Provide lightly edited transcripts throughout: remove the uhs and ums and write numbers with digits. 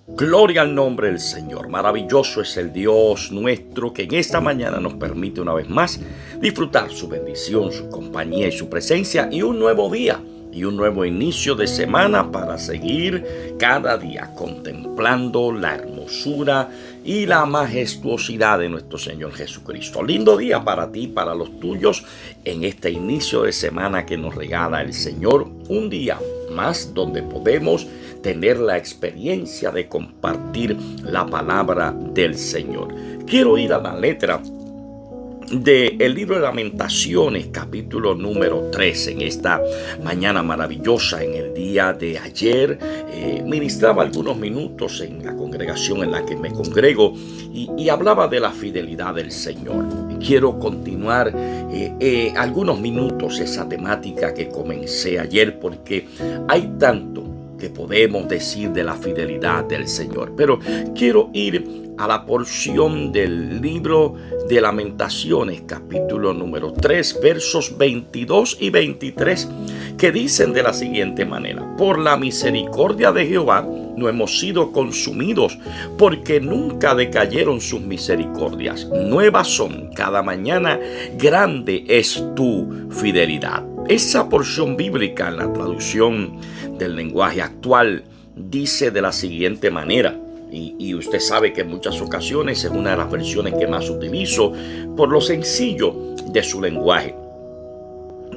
Gloria al nombre del Señor. Maravilloso es el Dios nuestro que en esta mañana nos permite una vez más disfrutar su bendición, su compañía y su presencia y un nuevo día y un nuevo inicio de semana para seguir cada día contemplando la hermosura y la majestuosidad de nuestro Señor Jesucristo. Lindo día para ti, para los tuyos, en este inicio de semana que nos regala el Señor. Un día más donde podemos tener la experiencia de compartir la palabra del Señor. Quiero ir a la letra del libro de Lamentaciones, capítulo número 3. En esta mañana maravillosa, en el día de ayer, ministraba algunos minutos en la congregación en la que me congrego y hablaba de la fidelidad del Señor. Quiero continuar algunos minutos esa temática que comencé ayer, porque hay tanto que podemos decir de la fidelidad del Señor. Pero quiero ir a la porción del libro de Lamentaciones, capítulo número 3, versos 22 y 23, que dicen de la siguiente manera: por la misericordia de Jehová no hemos sido consumidos, porque nunca decayeron sus misericordias. Nuevas son cada mañana, grande es tu fidelidad. Esa porción bíblica en la traducción del lenguaje actual dice de la siguiente manera, y usted sabe que en muchas ocasiones es una de las versiones que más utilizo por lo sencillo de su lenguaje.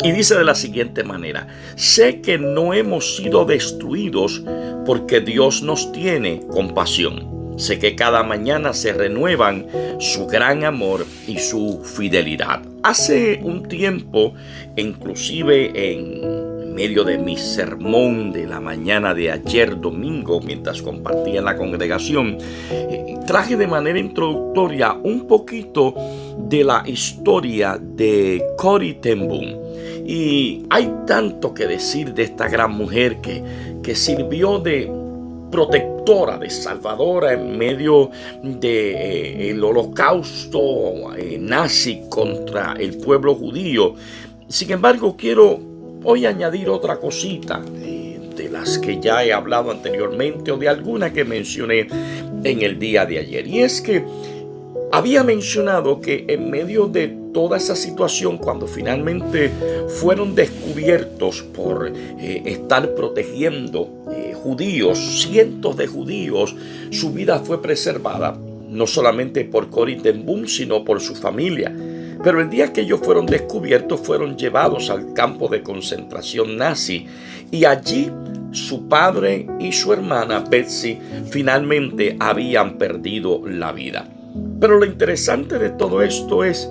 Y dice de la siguiente manera: sé que no hemos sido destruidos porque Dios nos tiene compasión. Sé que cada mañana se renuevan su gran amor y su fidelidad. Hace un tiempo, inclusive en medio de mi sermón de la mañana de ayer domingo, mientras compartía en la congregación, traje de manera introductoria un poquito de la historia de Corrie ten Boom. Y hay tanto que decir de esta gran mujer que sirvió de protectora, de salvadora en medio del holocausto nazi contra el pueblo judío. Sin embargo, quiero hoy añadir otra cosita de las que ya he hablado anteriormente o de alguna que mencioné en el día de ayer. Y es que había mencionado que en medio de toda esa situación, cuando finalmente fueron descubiertos por estar protegiendo judíos, cientos de judíos, su vida fue preservada, no solamente por Corrie ten Boom, sino por su familia. Pero el día que ellos fueron descubiertos, fueron llevados al campo de concentración nazi, y allí su padre y su hermana Betsy finalmente habían perdido la vida. Pero lo interesante de todo esto es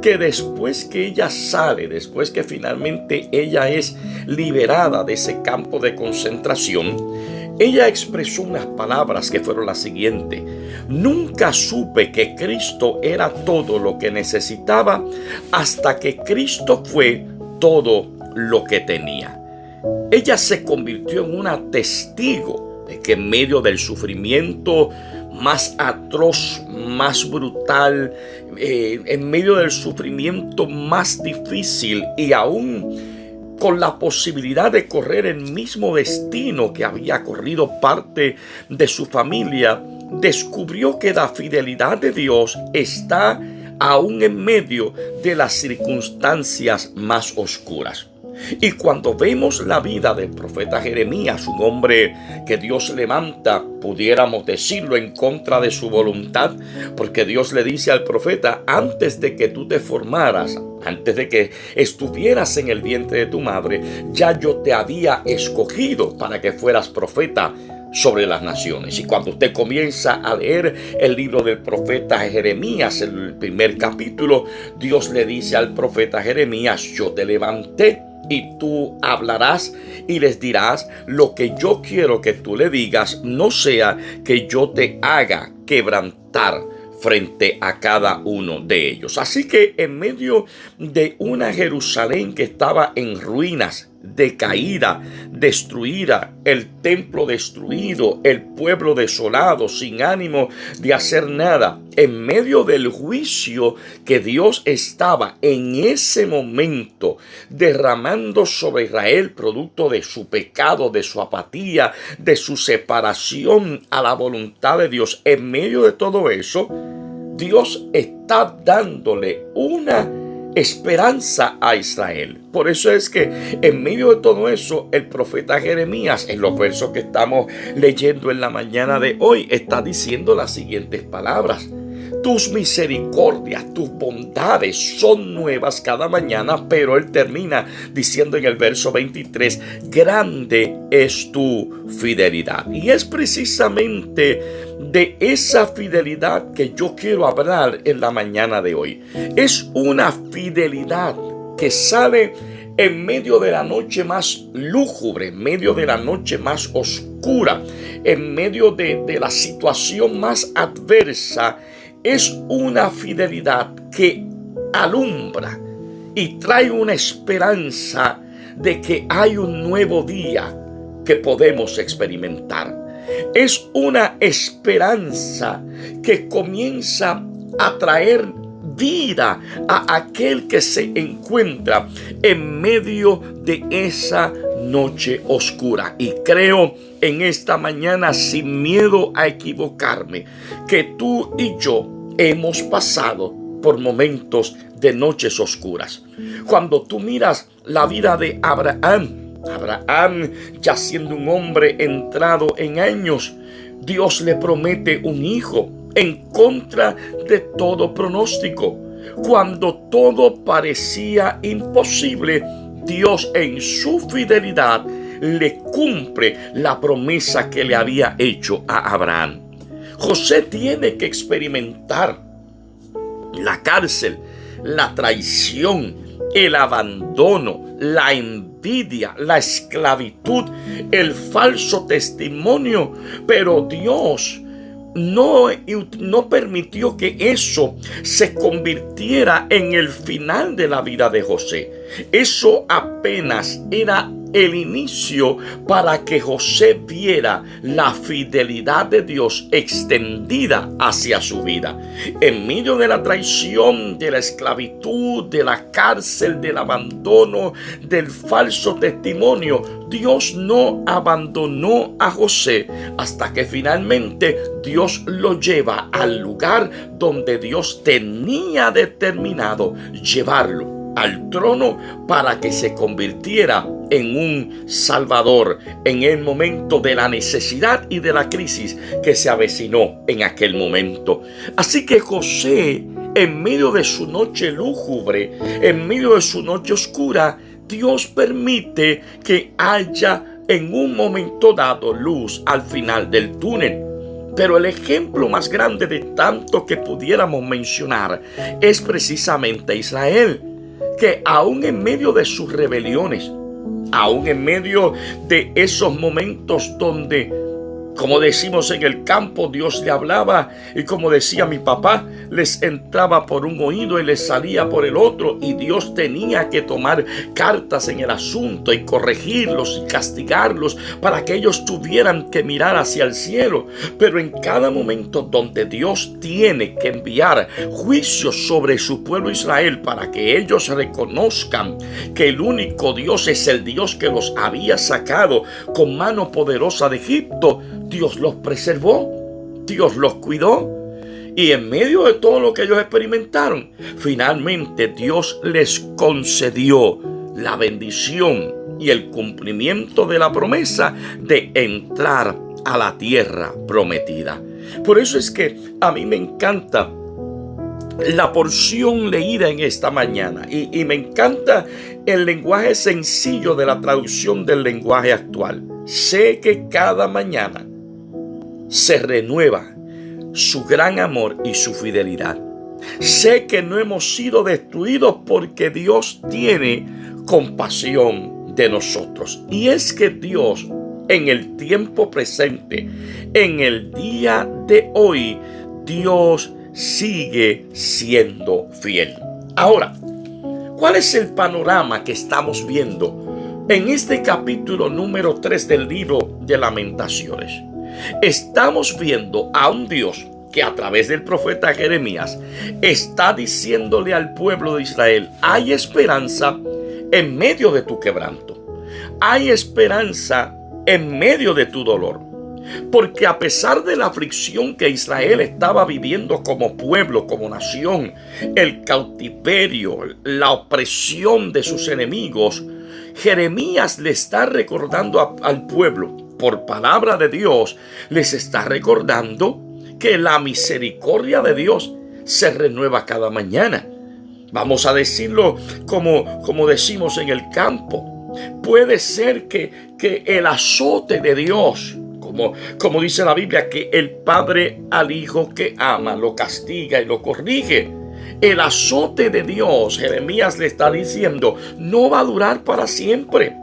que después que ella sale, después que finalmente ella es liberada de ese campo de concentración, ella expresó unas palabras que fueron las siguientes: nunca supe que Cristo era todo lo que necesitaba hasta que Cristo fue todo lo que tenía. Ella se convirtió en una testigo de que en medio del sufrimiento más atroz, más brutal, en medio del sufrimiento más difícil, y aún con la posibilidad de correr el mismo destino que había corrido parte de su familia, descubrió que la fidelidad de Dios está aún en medio de las circunstancias más oscuras. Y cuando vemos la vida del profeta Jeremías, un hombre que Dios levanta, pudiéramos decirlo, en contra de su voluntad, porque Dios le dice al profeta: antes de que tú te formaras, antes de que estuvieras en el vientre de tu madre, ya yo te había escogido para que fueras profeta sobre las naciones. Y cuando usted comienza a leer el libro del profeta Jeremías, el primer capítulo, Dios le dice al profeta Jeremías: yo te levanté y tú hablarás y les dirás lo que yo quiero que tú le digas, no sea que yo te haga quebrantar frente a cada uno de ellos. Así que en medio de una Jerusalén que estaba en ruinas, decaída, destruida, el templo destruido, el pueblo desolado, sin ánimo de hacer nada, en medio del juicio que Dios estaba en ese momento derramando sobre Israel, producto de su pecado, de su apatía, de su separación a la voluntad de Dios. En medio de todo eso, Dios está dándole una esperanza a Israel. Por eso es que en medio de todo eso, el profeta Jeremías, en los versos que estamos leyendo en la mañana de hoy, está diciendo las siguientes palabras: tus misericordias, tus bondades son nuevas cada mañana. Pero él termina diciendo en el verso 23, grande es tu fidelidad. Y es precisamente de esa fidelidad que yo quiero hablar en la mañana de hoy. Es una fidelidad que sale en medio de la noche más lúgubre, en medio de la noche más oscura, en medio de la situación más adversa. Es una fidelidad que alumbra y trae una esperanza de que hay un nuevo día que podemos experimentar. Es una esperanza que comienza a traer vida a aquel que se encuentra en medio de esa noche oscura. Y creo en esta mañana, sin miedo a equivocarme, que tú y yo hemos pasado por momentos de noches oscuras. Cuando tú miras la vida de Abraham, ya siendo un hombre entrado en años, Dios le promete un hijo en contra de todo pronóstico. Cuando todo parecía imposible, Dios en su fidelidad le cumple la promesa que le había hecho a Abraham. José tiene que experimentar la cárcel, la traición, el abandono, la envidia, la esclavitud, el falso testimonio, pero Dios no permitió que eso se convirtiera en el final de la vida de José. Eso apenas era el inicio para que José viera la fidelidad de Dios extendida hacia su vida. En medio de la traición, de la esclavitud, de la cárcel, del abandono, del falso testimonio, Dios no abandonó a José hasta que finalmente Dios lo lleva al lugar donde Dios tenía determinado llevarlo, al trono, para que se convirtiera en un salvador en el momento de la necesidad y de la crisis que se avecinó en aquel momento. Así que José, en medio de su noche lúgubre, en medio de su noche oscura, Dios permite que haya en un momento dado luz al final del túnel. Pero el ejemplo más grande de tanto que pudiéramos mencionar es precisamente Israel, que aún en medio de sus rebeliones, aún en medio de esos momentos donde, como decimos en el campo, Dios le hablaba y, como decía mi papá, les entraba por un oído y les salía por el otro, y Dios tenía que tomar cartas en el asunto y corregirlos y castigarlos para que ellos tuvieran que mirar hacia el cielo. Pero en cada momento donde Dios tiene que enviar juicios sobre su pueblo Israel para que ellos reconozcan que el único Dios es el Dios que los había sacado con mano poderosa de Egipto, Dios los preservó, Dios los cuidó. Y en medio de todo lo que ellos experimentaron, finalmente Dios les concedió la bendición y el cumplimiento de la promesa de entrar a la tierra prometida. Por eso es que a mí me encanta la porción leída en esta mañana, y me encanta el lenguaje sencillo de la traducción del lenguaje actual. Sé que cada mañana se renueva su gran amor y su fidelidad. Sé que no hemos sido destruidos porque Dios tiene compasión de nosotros. Y es que Dios, en el tiempo presente, en el día de hoy, Dios sigue siendo fiel. Ahora, ¿cuál es el panorama que estamos viendo En este capítulo número 3 del libro de Lamentaciones, estamos viendo a un Dios que a través del profeta Jeremías está diciéndole al pueblo de Israel: hay esperanza en medio de tu quebranto, hay esperanza en medio de tu dolor. Porque a pesar de la aflicción que Israel estaba viviendo como pueblo, como nación, el cautiverio, la opresión de sus enemigos, Jeremías le está recordando al pueblo, por palabra de Dios, les está recordando que la misericordia de Dios se renueva cada mañana. Vamos a decirlo como decimos en el campo. Puede ser que el azote de Dios, como dice la Biblia, que el padre al hijo que ama lo castiga y lo corrige. El azote de Dios, Jeremías le está diciendo, no va a durar para siempre.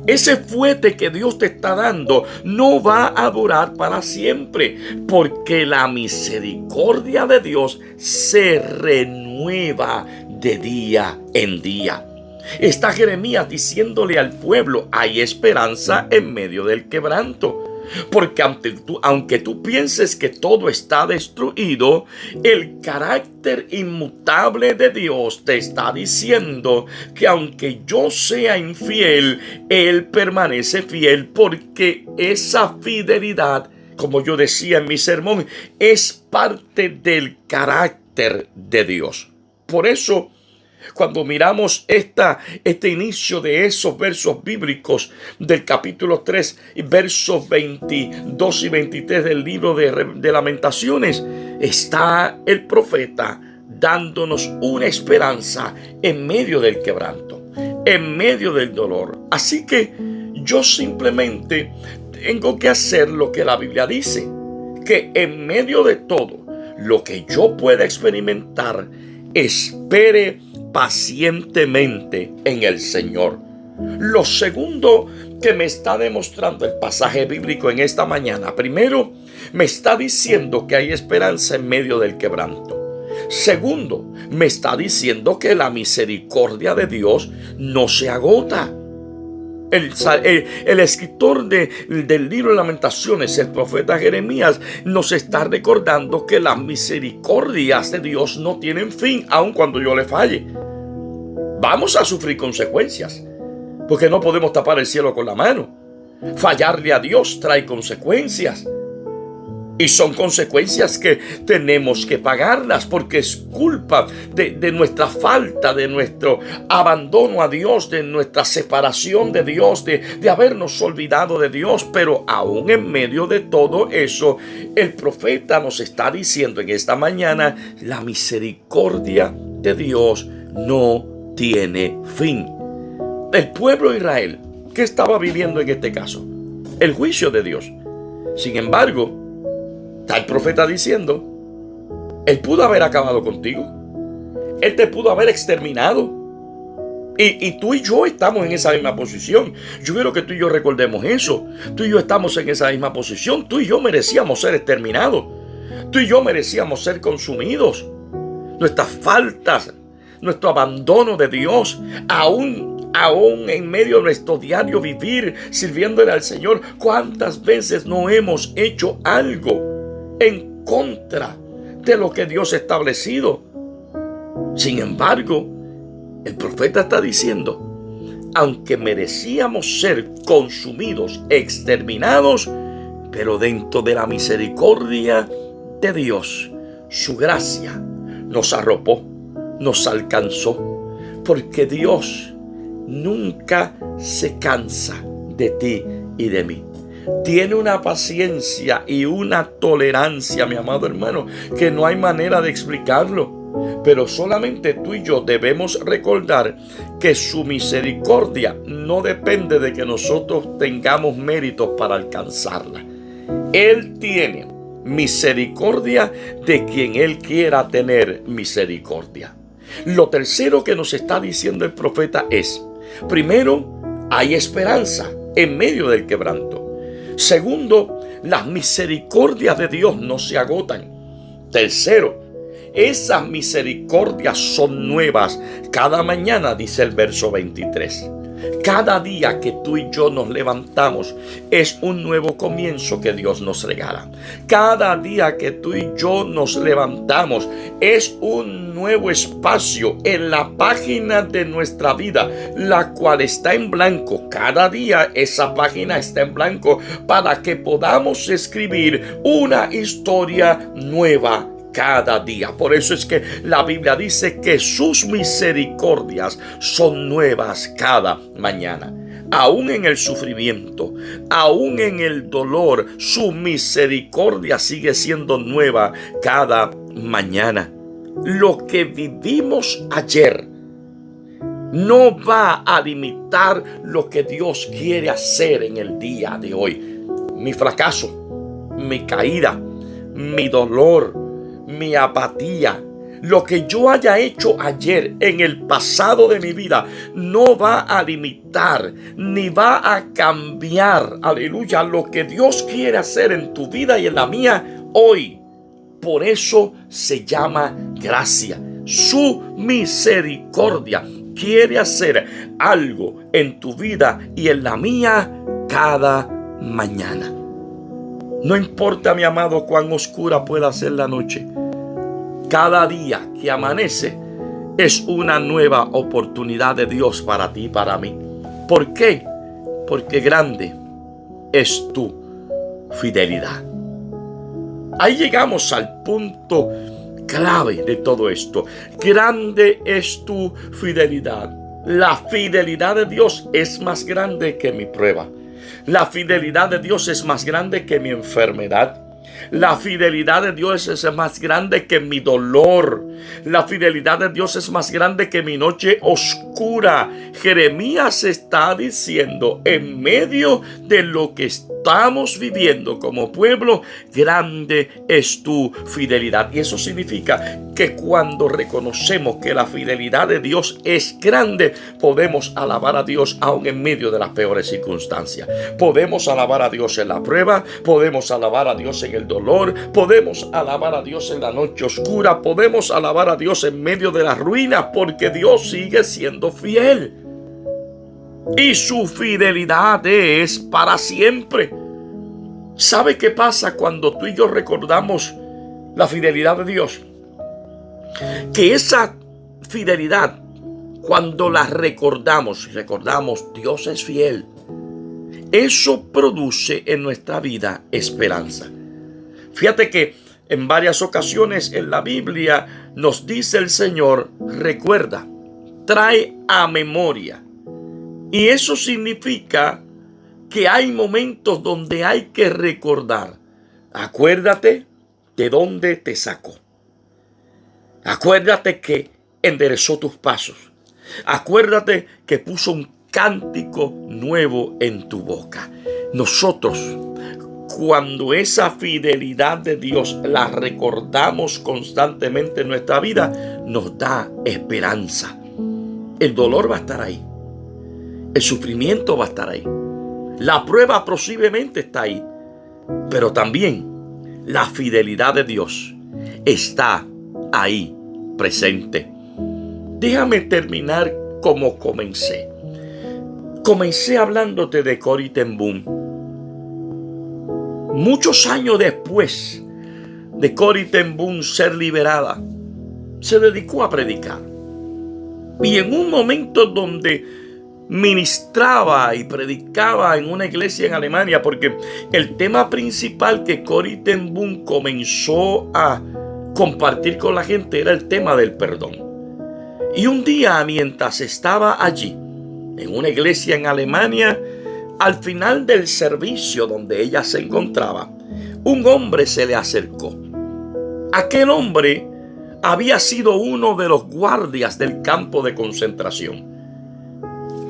Ese fuete que Dios te está dando no va a durar para siempre, porque la misericordia de Dios se renueva de día en día. Está Jeremías diciéndole al pueblo: hay esperanza en medio del quebranto. Porque aunque tú pienses que todo está destruido, el carácter inmutable de Dios te está diciendo que aunque yo sea infiel, Él permanece fiel, porque esa fidelidad, como yo decía en mi sermón, es parte del carácter de Dios. Por eso, cuando miramos este inicio de esos versos bíblicos del capítulo 3, versos 22 y 23 del libro de Lamentaciones, está el profeta dándonos una esperanza en medio del quebranto, en medio del dolor. Así que yo simplemente tengo que hacer lo que la Biblia dice, que en medio de todo lo que yo pueda experimentar, espere pacientemente en el Señor. Lo segundo que me está demostrando el pasaje bíblico en esta mañana: primero, me está diciendo que hay esperanza en medio del quebranto. Segundo, me está diciendo que la misericordia de Dios no se agota. El escritor del libro de Lamentaciones, el profeta Jeremías, nos está recordando que las misericordias de Dios no tienen fin, aun cuando yo le falle. Vamos a sufrir consecuencias, porque no podemos tapar el cielo con la mano. Fallarle a Dios trae consecuencias. Y son consecuencias que tenemos que pagarlas, porque es culpa de nuestra falta, de nuestro abandono a Dios, de nuestra separación de Dios, de habernos olvidado de Dios. Pero aún en medio de todo eso, el profeta nos está diciendo en esta mañana: la misericordia de Dios no tiene fin. El pueblo de Israel, ¿qué estaba viviendo en este caso? El juicio de Dios. Sin embargo, está el profeta diciendo: Él pudo haber acabado contigo. Él te pudo haber exterminado. Y tú y yo estamos en esa misma posición. Yo quiero que tú y yo recordemos eso. Tú y yo estamos en esa misma posición. Tú y yo merecíamos ser exterminados. Tú y yo merecíamos ser consumidos. Nuestras faltas, nuestro abandono de Dios, aún en medio de nuestro diario vivir sirviéndole al Señor, ¿cuántas veces no hemos hecho algo en contra de lo que Dios ha establecido? Sin embargo, el profeta está diciendo: aunque merecíamos ser consumidos, exterminados, pero dentro de la misericordia de Dios, su gracia nos arropó, nos alcanzó, porque Dios nunca se cansa de ti y de mí. Tiene una paciencia y una tolerancia, mi amado hermano, que no hay manera de explicarlo. Pero solamente tú y yo debemos recordar que su misericordia no depende de que nosotros tengamos méritos para alcanzarla. Él tiene misericordia de quien Él quiera tener misericordia. Lo tercero que nos está diciendo el profeta es: primero, hay esperanza en medio del quebranto. Segundo, las misericordias de Dios no se agotan. Tercero, esas misericordias son nuevas cada mañana, dice el verso 23. Cada día que tú y yo nos levantamos es un nuevo comienzo que Dios nos regala. Cada día que tú y yo nos levantamos es un nuevo espacio en la página de nuestra vida, la cual está en blanco. Cada día esa página está en blanco para que podamos escribir una historia nueva cada día. Por eso es que la Biblia dice que sus misericordias son nuevas cada mañana. Aún en el sufrimiento, aún en el dolor, su misericordia sigue siendo nueva cada mañana. Lo que vivimos ayer no va a limitar lo que Dios quiere hacer en el día de hoy. Mi fracaso, mi caída, mi dolor, mi apatía, lo que yo haya hecho ayer en el pasado de mi vida no va a limitar ni va a cambiar, aleluya, lo que Dios quiere hacer en tu vida y en la mía hoy. Por eso se llama gracia. Su misericordia quiere hacer algo en tu vida y en la mía cada mañana. No importa, mi amado, cuán oscura pueda ser la noche. Cada día que amanece es una nueva oportunidad de Dios para ti y para mí. ¿Por qué? Porque grande es tu fidelidad. Ahí llegamos al punto clave de todo esto. Grande es tu fidelidad. La fidelidad de Dios es más grande que mi prueba. La fidelidad de Dios es más grande que mi enfermedad. La fidelidad de Dios es más grande que mi dolor. La fidelidad de Dios es más grande que mi noche oscura. Jeremías está diciendo, en medio de lo que estamos viviendo como pueblo, grande es tu fidelidad. Y eso significa que cuando reconocemos que la fidelidad de Dios es grande, podemos alabar a Dios aún en medio de las peores circunstancias. Podemos alabar a Dios en la prueba, podemos alabar a Dios en el dolor, podemos alabar a Dios en la noche oscura, podemos alabar a Dios en medio de las ruinas, porque Dios sigue siendo fiel. Y su fidelidad es para siempre. ¿Sabe qué pasa cuando tú y yo recordamos la fidelidad de Dios? Que esa fidelidad, cuando la recordamos, Dios es fiel, eso produce en nuestra vida esperanza. Fíjate que en varias ocasiones en la Biblia nos dice el Señor, recuerda, trae a memoria. Y eso significa que hay momentos donde hay que recordar. Acuérdate de dónde te sacó. Acuérdate que enderezó tus pasos. Acuérdate que puso un cántico nuevo en tu boca. Nosotros, cuando esa fidelidad de Dios la recordamos constantemente en nuestra vida, nos da esperanza. El dolor va a estar ahí. El sufrimiento va a estar ahí. La prueba posiblemente está ahí. Pero también la fidelidad de Dios está ahí presente. Déjame terminar como comencé. Comencé hablándote de Corrie ten Boom. Muchos años después de Corrie ten Boom ser liberada, se dedicó a predicar. Y en un momento donde ministraba y predicaba en una iglesia en Alemania, porque el tema principal que Corrie ten Boom comenzó a compartir con la gente era el tema del perdón. Y un día, mientras estaba allí en una iglesia en Alemania, al final del servicio donde ella se encontraba, un hombre se le acercó. Aquel hombre había sido uno de los guardias del campo de concentración.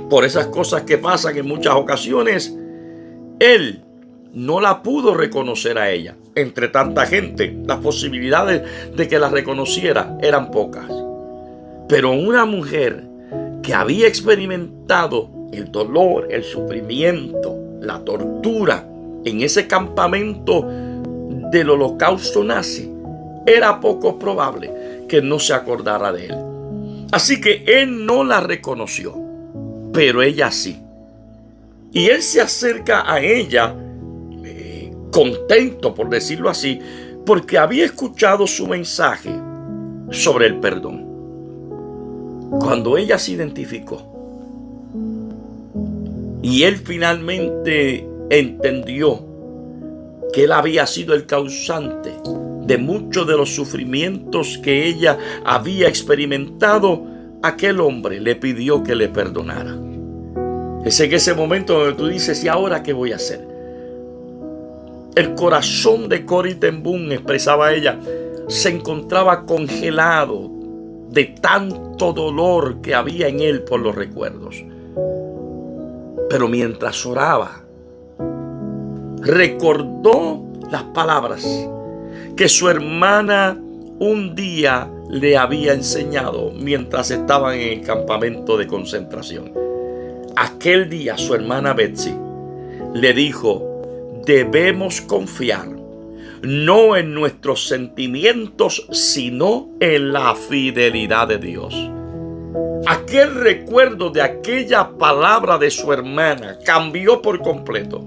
Por esas cosas que pasan en muchas ocasiones, él no la pudo reconocer a ella. Entre tanta gente, las posibilidades de que la reconociera eran pocas. Pero una mujer que había experimentado el dolor, el sufrimiento, la tortura en ese campamento del holocausto nazi, era poco probable que no se acordara de él. Así que él no la reconoció. pero ella sí. Y él se acerca a ella, contento, por decirlo así, porque había escuchado su mensaje sobre el perdón. Cuando ella se identificó y él finalmente entendió que él había sido el causante de muchos de los sufrimientos que ella había experimentado, aquel hombre le pidió que le perdonara. Es en ese momento donde tú dices: ¿y ahora qué voy a hacer? El corazón de Corrie ten Boom, expresaba ella, se encontraba congelado de tanto dolor que había en él por los recuerdos. Pero mientras oraba, recordó las palabras que su hermana un día le había enseñado mientras estaban en el campamento de concentración. Aquel día su hermana Betsy le dijo: debemos confiar no en nuestros sentimientos, sino en la fidelidad de Dios. Aquel recuerdo de aquella palabra de su hermana cambió por completo.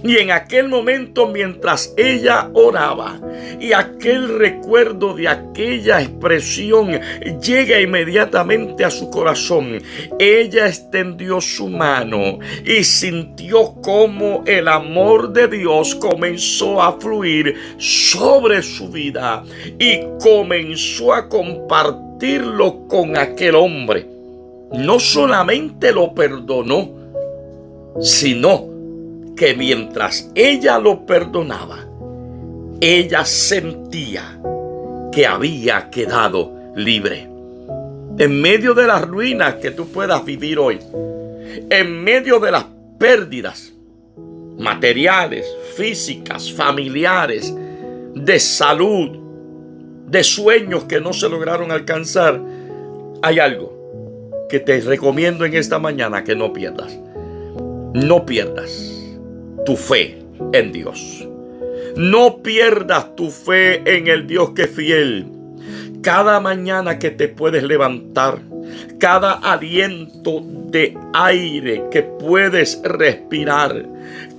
Y en aquel momento, mientras ella oraba, y aquel recuerdo de aquella expresión llega inmediatamente a su corazón, ella extendió su mano y sintió cómo el amor de Dios comenzó a fluir sobre su vida y comenzó a compartirlo con aquel hombre. No solamente lo perdonó, sino que mientras ella lo perdonaba, ella sentía que había quedado libre. En medio de las ruinas que tú puedas vivir hoy, en medio de las pérdidas materiales, físicas, familiares, de salud, de sueños que no se lograron alcanzar, hay algo que te recomiendo en esta mañana que no pierdas. No pierdas tu fe en Dios. No pierdas tu fe en el Dios que es fiel. Cada mañana que te puedes levantar, cada aliento de aire que puedes respirar,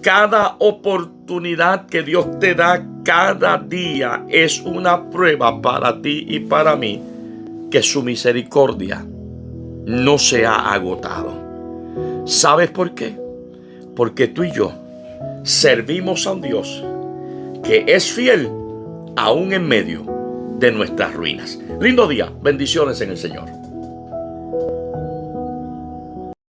cada oportunidad que Dios te da cada día es una prueba para ti y para mí que su misericordia no se ha agotado. ¿Sabes por qué? Porque tú y yo servimos a un Dios que es fiel aún en medio de nuestras ruinas. Lindo día, bendiciones en el Señor.